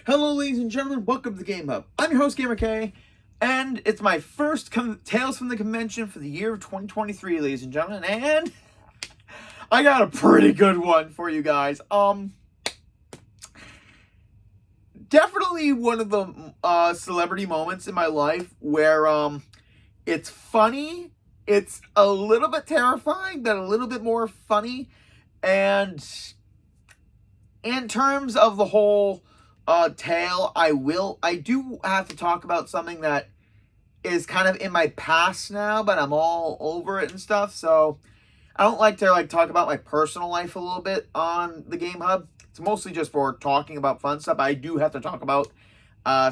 Hello, ladies and gentlemen. Welcome to the Game Hub. I'm your host, Gamer K, and it's my first Tales from the Convention for the year of 2023, ladies and gentlemen. And I got a pretty good one for you guys. Definitely one of the celebrity moments in my life where it's funny, it's a little bit terrifying, but a little bit more funny, and in terms of the whole tale, I do have to talk about something that is kind of in my past now, but I'm all over it and stuff. So I don't like to talk about my personal life a little bit on the Game Hub. It's mostly just for talking about fun stuff. I do have to talk about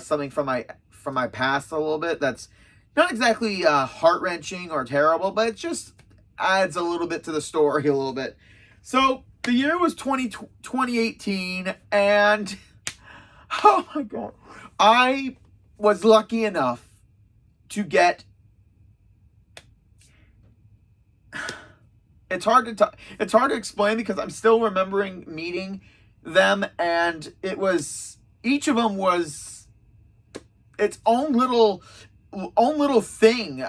something from my past a little bit. That's not exactly heart-wrenching or terrible, but it just adds a little bit to the story a little bit. So the year was 2018, and oh my God, I was lucky enough to get. It's hard to explain because I'm still remembering meeting them, and each of them was its own little thing.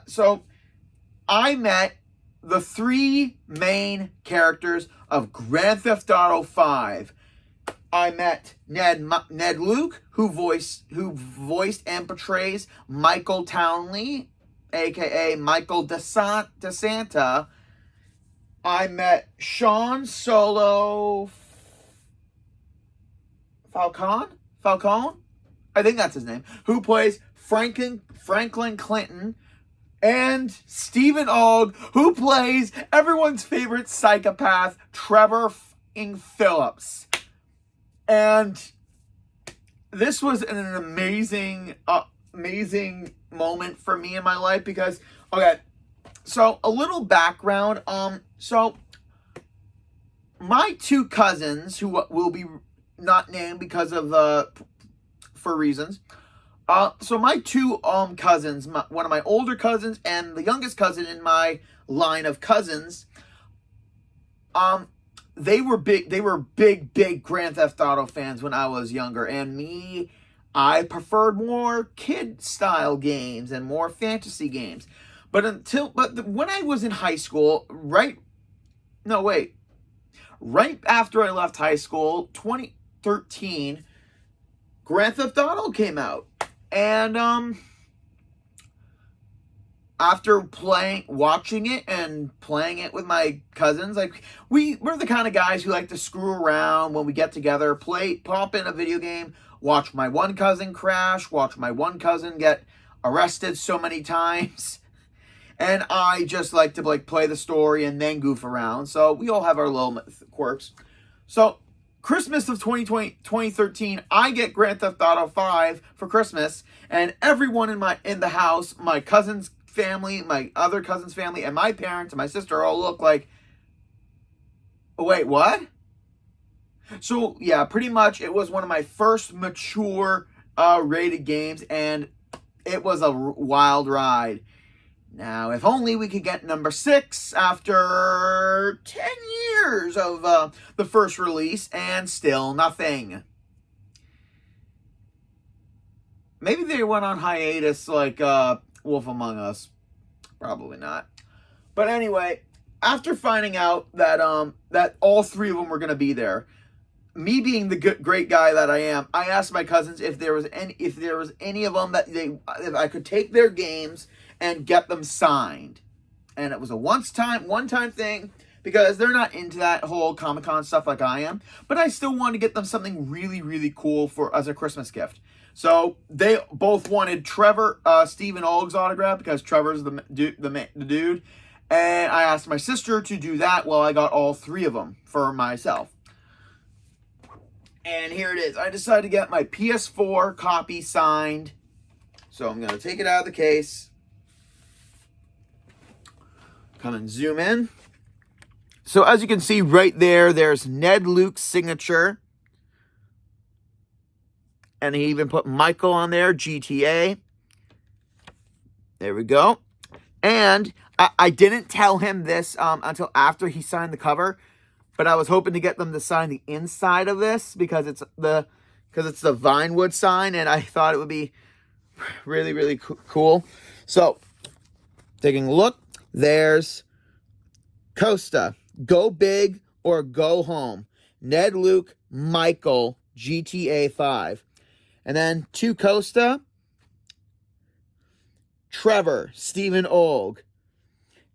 So I met the three main characters of Grand Theft Auto 5. I met Ned Luke, who voiced and portrays Michael Townley, aka Michael DeSanta. I met Sean Solo Falcone, I think that's his name, who plays Franklin Clinton, and Stephen Ogg, who plays everyone's favorite psychopath, Trevor Phillips. And this was an amazing moment for me in my life because, okay, so a little background. So my two cousins, who will be not named because of for reasons. So my two cousins, one of my older cousins and the youngest cousin in my line of cousins, they were big Grand Theft Auto fans when I was younger, and me, I preferred more kid style games and more fantasy games. But when I was in high school, right after I left high school, 2013, Grand Theft Auto came out. And after watching it and playing it with my cousins, we're the kind of guys who like to screw around when we get together, pop in a video game, watch my one cousin crash, watch my one cousin get arrested so many times. And I just like to play the story and then goof around. So we all have our little quirks. So Christmas of 2013, I get Grand Theft Auto 5 for Christmas, and everyone in the house, my cousin's family, my other cousin's family, and my parents and my sister all look like, wait, what? So yeah, pretty much it was one of my first mature rated games, and it was a wild ride. Now, if only we could get number 6 after 10 years of the first release, and still nothing. Maybe they went on hiatus like Wolf Among Us. Probably not. But anyway, after finding out that that all three of them were going to be there, me being the great guy that I am, I asked my cousins if there was any of them that if I could take their games and get them signed. And it was a one-time thing because they're not into that whole Comic-Con stuff like I am, but I still wanted to get them something really, really cool as a Christmas gift. So they both wanted Stephen Ogg's autograph because Trevor's the dude. And I asked my sister to do that while I got all three of them for myself. And here it is. I decided to get my PS4 copy signed. So I'm going to take it out of the case. Come and zoom in. So as you can see right there, there's Ned Luke's signature. And he even put Michael on there, GTA. There we go. And I didn't tell him this until after he signed the cover. But I was hoping to get them to sign the inside of this because because it's the Vinewood sign, and I thought it would be really, really cool. So, taking a look, there's Costa, go big or go home. Ned, Luke, Michael, GTA 5. And then to Costa, Trevor, Stephen Olg.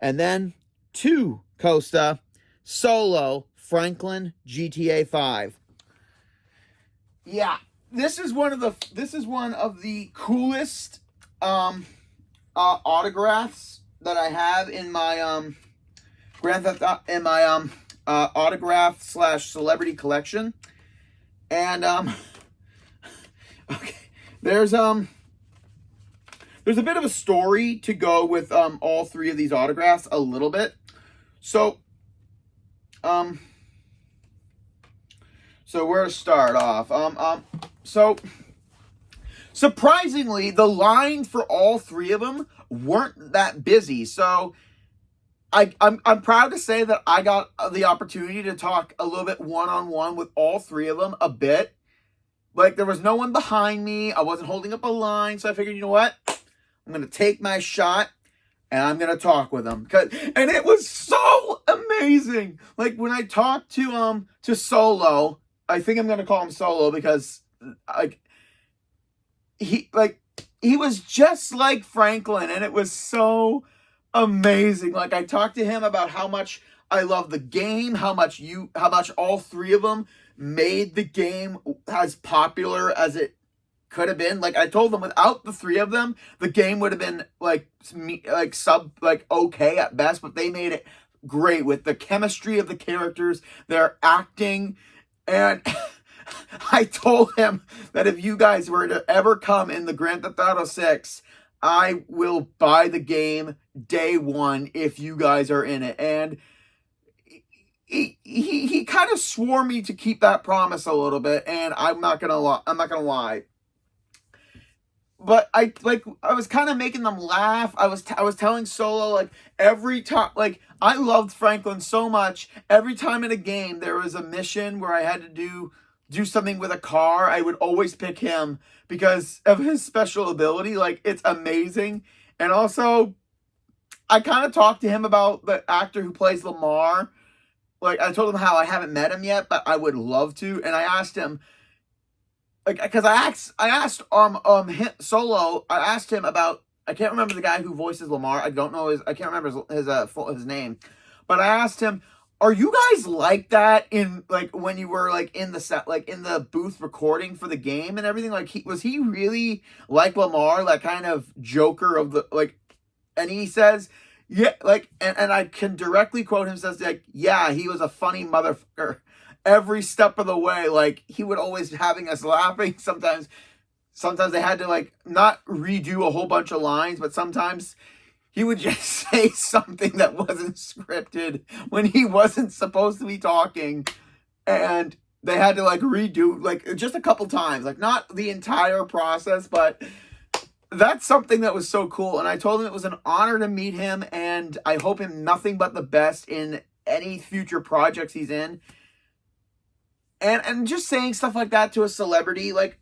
And then to Costa, Solo, Franklin, GTA 5. Yeah, this is one of the coolest autographs that I have in my Grand Theft in my autograph / celebrity collection. And okay, there's a bit of a story to go with all three of these autographs a little bit. So where to start off? So surprisingly, the lines for all three of them weren't that busy. So I'm proud to say that I got the opportunity to talk a little bit one-on-one with all three of them a bit. Like, there was no one behind me. I wasn't holding up a line. So I figured, you know what? I'm going to take my shot and I'm going to talk with them. And it was so amazing. Like, when I talked to Solo, I think I'm going to call him Solo because he was just like Franklin, and it was so amazing. Like, I talked to him about how much I love the game, how much all three of them made the game as popular as it could have been. Like, I told them without the three of them, the game would have been okay at best, but they made it great with the chemistry of the characters, their acting, and I told him that if you guys were to ever come in the Grand Theft Auto 6, I will buy the game day one if you guys are in it. And he kind of swore me to keep that promise a little bit, and I'm not gonna lie. But I was kind of making them laugh. I was telling Solo, like, every time, like, I loved Franklin so much. Every time in a game there was a mission where I had to do something with a car, I would always pick him because of his special ability. Like, it's amazing. And also, I kind of talked to him about the actor who plays Lamar. Like, I told him how I haven't met him yet, but I would love to. And I asked him, like, because I asked Solo, I asked him about, I can't remember the guy who voices Lamar. I can't remember his name. But I asked him, are you guys like that in, like, when you were, like, in the set, like, in the booth recording for the game and everything? Like, was he really like Lamar, that kind of joker of the, like, and he says, yeah, like, and I can directly quote him, says, like, yeah, he was a funny motherfucker every step of the way. Like, he would always having us laughing. Sometimes they had to, like, not redo a whole bunch of lines, but sometimes he would just say something that wasn't scripted when he wasn't supposed to be talking. And they had to, like, redo, like, just a couple times. Like, not the entire process, but that's something that was so cool. And I told him it was an honor to meet him, and I hope him nothing but the best in any future projects he's in. And just saying stuff like that to a celebrity, like,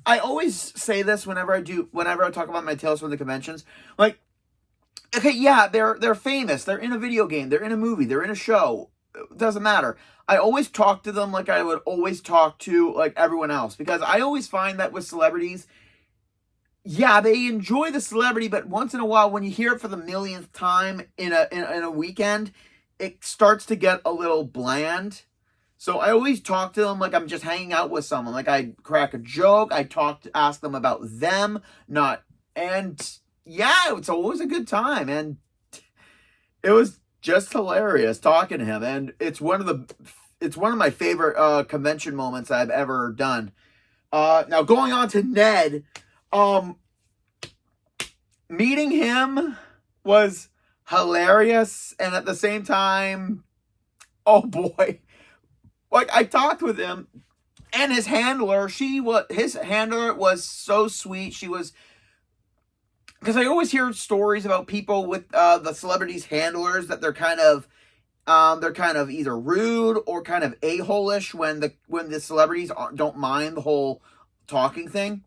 I always say this whenever I talk about my tales from the conventions. Like, okay, yeah, they're famous. They're in a video game. They're in a movie. They're in a show. It doesn't matter. I always talk to them like I would always talk to, like, everyone else. Because I always find that with celebrities, yeah, they enjoy the celebrity, but once in a while, when you hear it for the millionth time in a weekend, it starts to get a little bland. So I always talk to them like I'm just hanging out with someone. Like, I crack a joke. Ask them about them, and yeah, it's always a good time. And it was just hilarious talking to him. And it's one of my favorite convention moments I've ever done. Now going on to Ned, meeting him was hilarious, and at the same time, oh boy. Like, I talked with him, and his handler was so sweet. She was, because I always hear stories about people with the celebrities' handlers that they're kind of either rude or kind of a-hole-ish when the celebrities don't mind the whole talking thing.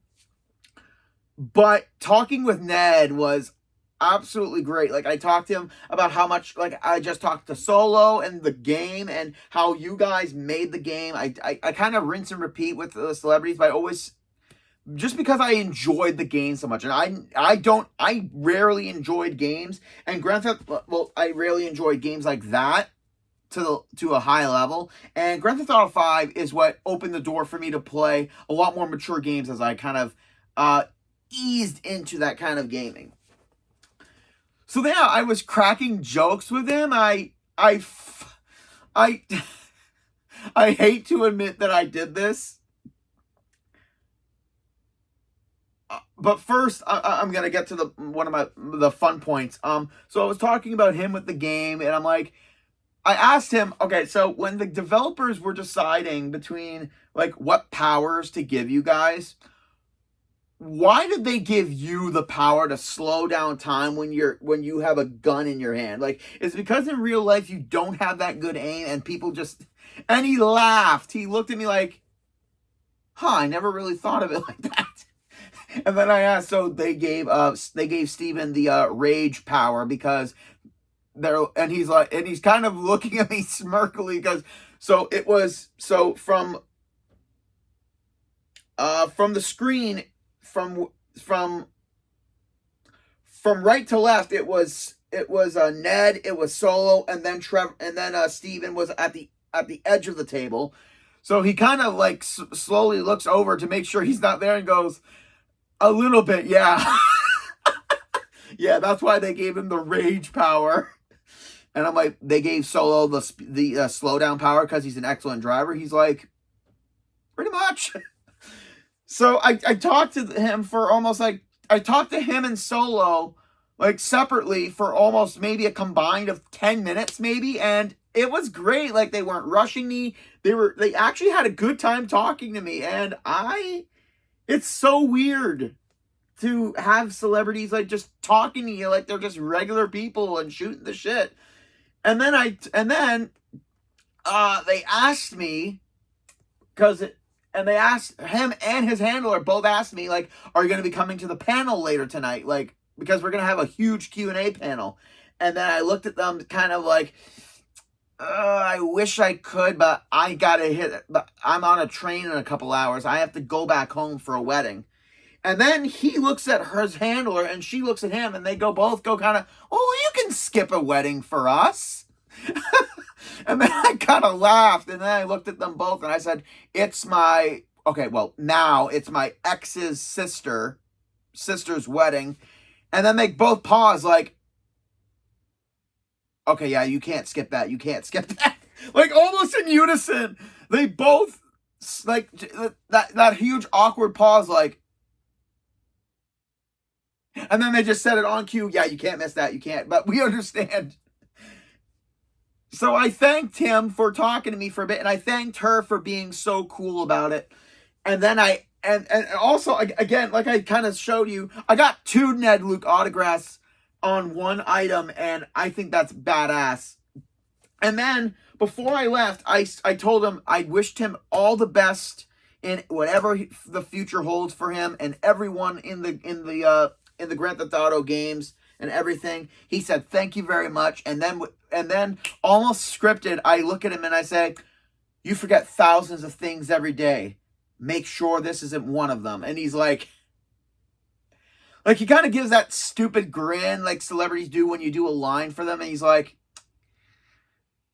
But talking with Ned was absolutely great. Like, I talked to him about how much, like, I just talked to Solo and the game and how you guys made the game. I kind of rinse and repeat with the celebrities, but I always, just because I enjoyed the game so much. And I rarely enjoyed games. And I rarely enjoyed games like that to a high level. And Grand Theft Auto 5 is what opened the door for me to play a lot more mature games as I kind of eased into that kind of gaming. So yeah, I was cracking jokes with him. I hate to admit that I did this. But first, I'm gonna get to one of the fun points. So I was talking about him with the game, and I'm like, I asked him, okay, so when the developers were deciding between like what powers to give you guys, why did they give you the power to slow down time when you have a gun in your hand? Like, it's because in real life you don't have that good aim, and people just, and he laughed. He looked at me like, I never really thought of it like that. And then I asked, so they gave Steven the rage power because and he's kind of looking at me smirkily because from the screen, from right to left, it was Ned, it was Solo, and then Trevor, and then Steven was at the edge of the table. So he kind of like slowly looks over to make sure he's not there and goes, a little bit, yeah. Yeah, that's why they gave him the rage power. And I'm like, they gave Solo the slowdown power because he's an excellent driver. He's like, pretty much. So I talked to him for almost like, I talked to him and Solo like separately for almost maybe a combined of 10 minutes maybe. And it was great. Like, they weren't rushing me. They actually had a good time talking to me. And it's so weird to have celebrities like just talking to you like they're just regular people and shooting the shit. And then they asked me and they asked him and his handler both asked me like, are you going to be coming to the panel later tonight? Like, because we're going to have a huge Q&A panel. And then I looked at them kind of like, I wish I could, but I gotta hit it. But I'm on a train in a couple hours. I have to go back home for a wedding. And then he looks at his handler and she looks at him and they both go kind of, oh, you can skip a wedding for us. And then I kind of laughed and then I looked at them both and I said, now it's my ex's sister's wedding. And then they both pause like, okay, yeah, you can't skip that. You can't skip that. Like, almost in unison. They both, like, that huge awkward pause, like, and then they just said it on cue. Yeah, you can't miss that. You can't. But we understand. So I thanked him for talking to me for a bit, and I thanked her for being so cool about it. And then and also, again, like I kind of showed you, I got 2 Ned Luke autographs on one item, and I think that's badass. And then before I left, I told him I wished him all the best in whatever the future holds for him and everyone in the Grand Theft Auto games and everything. He said thank you very much, and then almost scripted, I look at him and I say, you forget thousands of things every day. Make sure this isn't one of them. And he's like he kind of gives that stupid grin like celebrities do when you do a line for them. And he's like,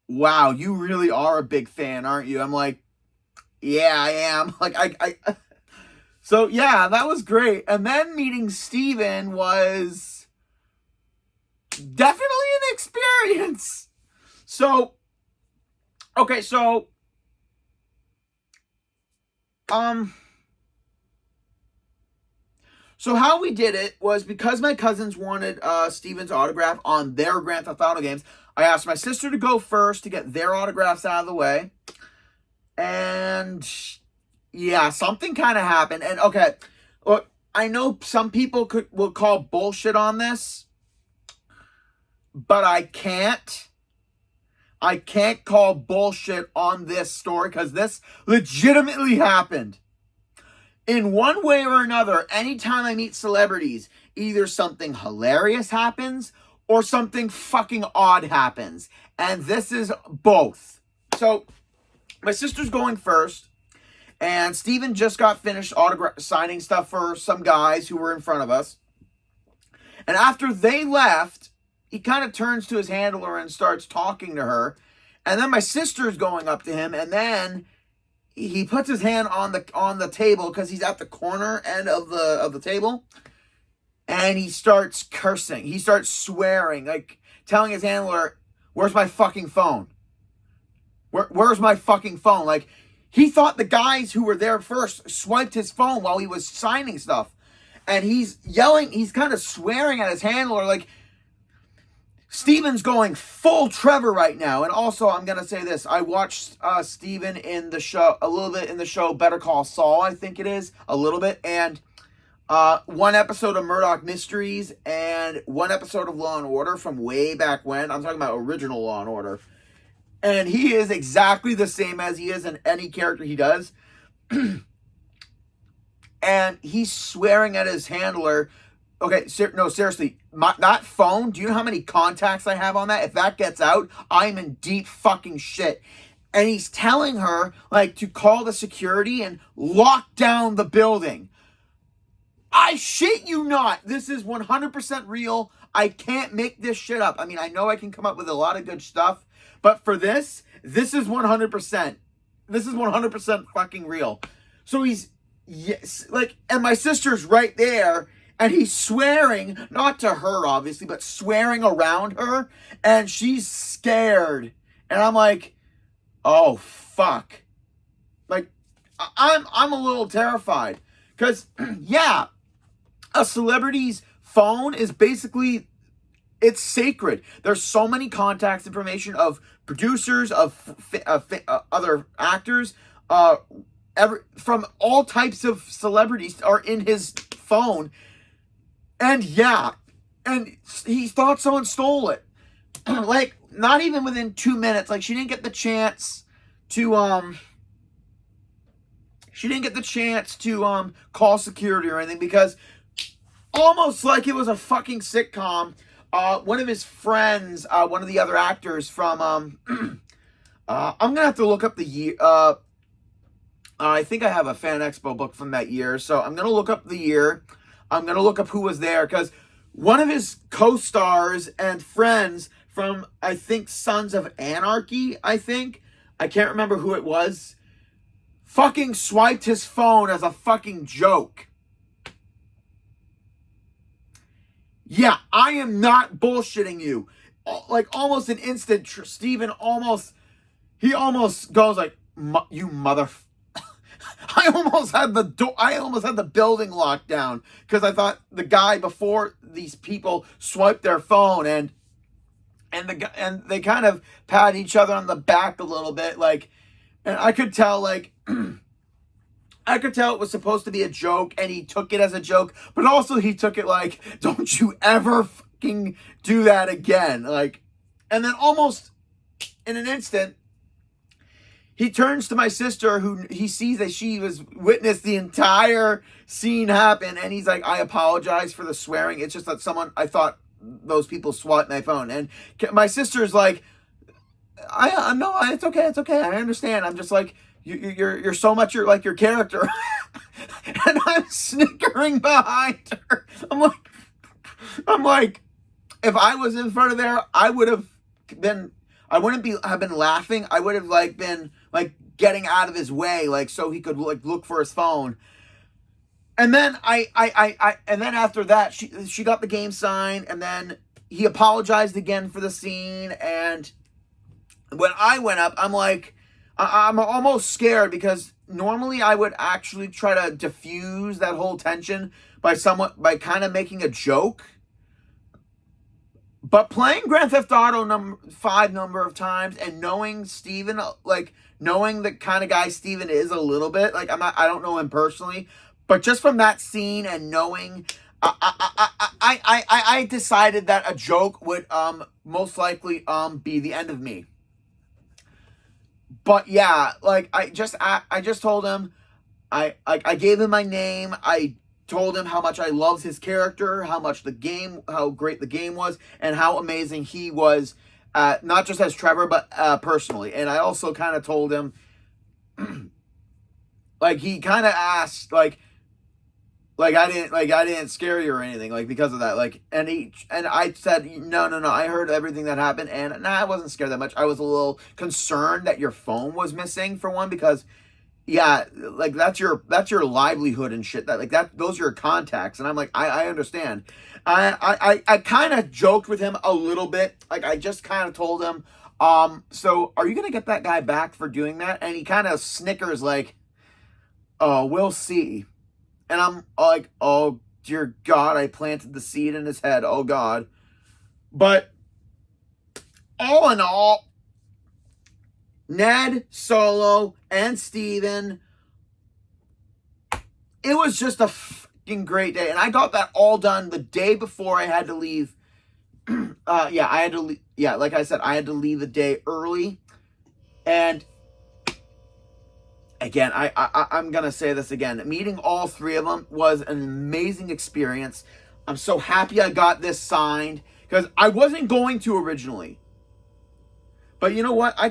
wow, you really are a big fan, aren't you? I'm like, yeah, I am. Like, so yeah, that was great. And then meeting Steven was definitely an experience. So, okay, so, so how we did it was because my cousins wanted Steven's autograph on their Grand Theft Auto games. I asked my sister to go first to get their autographs out of the way. And yeah, something kind of happened. And okay, look, I know some people will call bullshit on this, but I can't. I can't call bullshit on this story because this legitimately happened. in one way or another, anytime I meet celebrities, either something hilarious happens or something fucking odd happens. And this is both. So, my sister's going first, and Steven just got finished signing stuff for some guys who were in front of us. And after they left, he kind of turns to his handler and starts talking to her. And then my sister's going up to him, and then he puts his hand on the table because he's at the corner end of the table, and he starts cursing. He starts swearing, like telling his handler, "Where's my fucking phone? Where's my fucking phone?" Like, he thought the guys who were there first swiped his phone while he was signing stuff, and he's yelling. He's kind of swearing at his handler, like. Steven's going full Trevor right now. And also, I'm going to say this. I watched Steven in the show, a little bit in the show Better Call Saul, I think it is. A little bit. And one episode of Murdoch Mysteries and one episode of Law & Order from way back when. I'm talking about original Law & Order. And he is exactly the same as he is in any character he does. And he's swearing at his handler. Okay, no, seriously, that phone, do you know how many contacts I have on that? If that gets out, I'm in deep fucking shit. And he's telling her, like, to call the security and lock down the building. I shit you not. This is 100% real. I can't make this shit up. I mean, I know I can come up with a lot of good stuff, but for this is 100%. This is 100% fucking real. So he's, yes, like, and my sister's right there. And he's swearing, not to her, obviously, but swearing around her. And she's scared. And I'm like, oh, fuck. Like, I'm a little terrified. Because, yeah, a celebrity's phone is basically, it's sacred. There's so many contacts information of producers, of other actors, from all types of celebrities are in his phone. And yeah, and he thought someone stole it. Like, not even within 2 minutes. Like, she didn't get the chance to call security or anything, because almost like it was a fucking sitcom. One of his friends, one of the other actors from I'm gonna have to look up the year. I think I have a Fan Expo book from that year, so I'm gonna look up the year. I'm going to look up who was there, because one of his co-stars and friends from, I think, Sons of Anarchy, I can't remember who it was, fucking swiped his phone as a fucking joke. Yeah, I am not bullshitting you. Like, almost an instant, Steven almost goes like, "You motherfucker." I almost had the building locked down, because I thought the guy before these people swiped their phone, and they kind of pat each other on the back a little bit, like, and I could tell, like, I could tell it was supposed to be a joke, and he took it as a joke, but also he took it like, "Don't you ever fucking do that again." Like, and then almost in an instant, he turns to my sister, who he sees that she was witnessed the entire scene happen, and he's like, "I apologize for the swearing. It's just that I thought those people swiped my phone." And my sister's like, "No, it's okay. I understand. I'm just like, you're so much your character." And I'm snickering behind her. I'm like, if I was in front of there, I wouldn't have been laughing. I would have been getting out of his way, so he could look for his phone. And then and then after that, she got the game signed, and then he apologized again for the scene. And when I went up, I'm like, I'm almost scared, because normally I would actually try to diffuse that whole tension by kind of making a joke. But playing Grand Theft Auto 5 number of times, and knowing Steven, knowing the kind of guy Steven is a little bit, I don't know him personally, but just from that scene and knowing, I decided that a joke would most likely be the end of me. But yeah, I just told him, I gave him my name. I told him how much I loved his character, how great the game was, and how amazing he was, not just as Trevor, but personally. And I also kind of told him, like, he kind of asked, like I didn't scare you or anything, like, because of that, like, and I said, no, I heard everything that happened, and I wasn't scared that much. I was a little concerned that your phone was missing, for one, because, yeah, like, that's your livelihood and shit, those are your contacts, and I'm like, I understand. I kind of joked with him a little bit, like, I just kind of told him, so are you gonna get that guy back for doing that? And he kind of snickers, like, oh, we'll see. And I'm like, oh, dear God, I planted the seed in his head. Oh, God. But all in all, Ned, Solo, and Steven, it was just a fucking great day. And I got that all done the day before I had to leave. Like I said, I had to leave the day early. And again, I'm going to say this again. Meeting all three of them was an amazing experience. I'm so happy I got this signed, because I wasn't going to originally. But you know what? I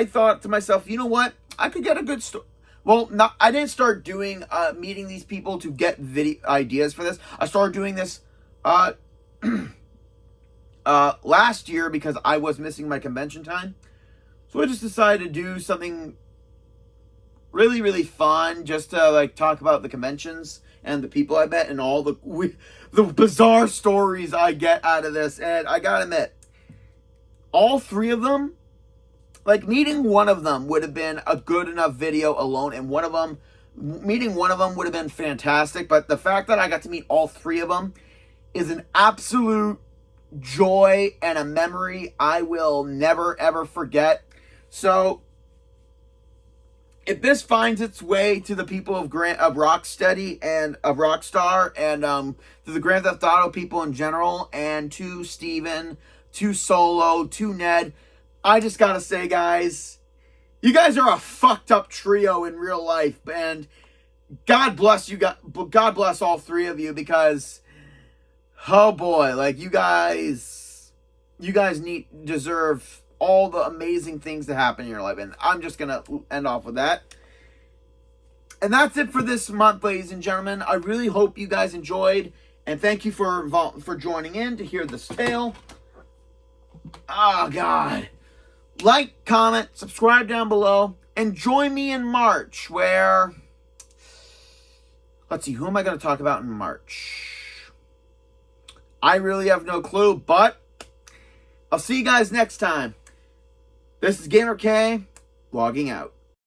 thought to myself, you know what? I could get a good story. Well, I didn't start doing meeting these people to get video ideas for this. I started doing this last year because I was missing my convention time. So I just decided to do something really, really fun, just to, like, talk about the conventions and the people I met and all the bizarre stories I get out of this. And I gotta admit, all three of them, like, meeting one of them would have been a good enough video alone, and meeting one of them would have been fantastic. But the fact that I got to meet all three of them is an absolute joy and a memory I will never, ever forget. So if this finds its way to the people of Rocksteady and of Rockstar, and to the Grand Theft Auto people in general, and to Steven, to Solo, to Ned, I just gotta say, guys, you guys are a fucked up trio in real life, and God bless you guys. God bless all three of you, because, oh boy, like, you guys deserve all the amazing things that happen in your life. And I'm just going to end off with that. And that's it for this month, ladies and gentlemen. I really hope you guys enjoyed. And thank you for joining in to hear this tale. Oh, God. Like, comment, subscribe down below. And join me in March, where... Let's see, who am I going to talk about in March? I really have no clue, but I'll see you guys next time. This is Gamer K, logging out.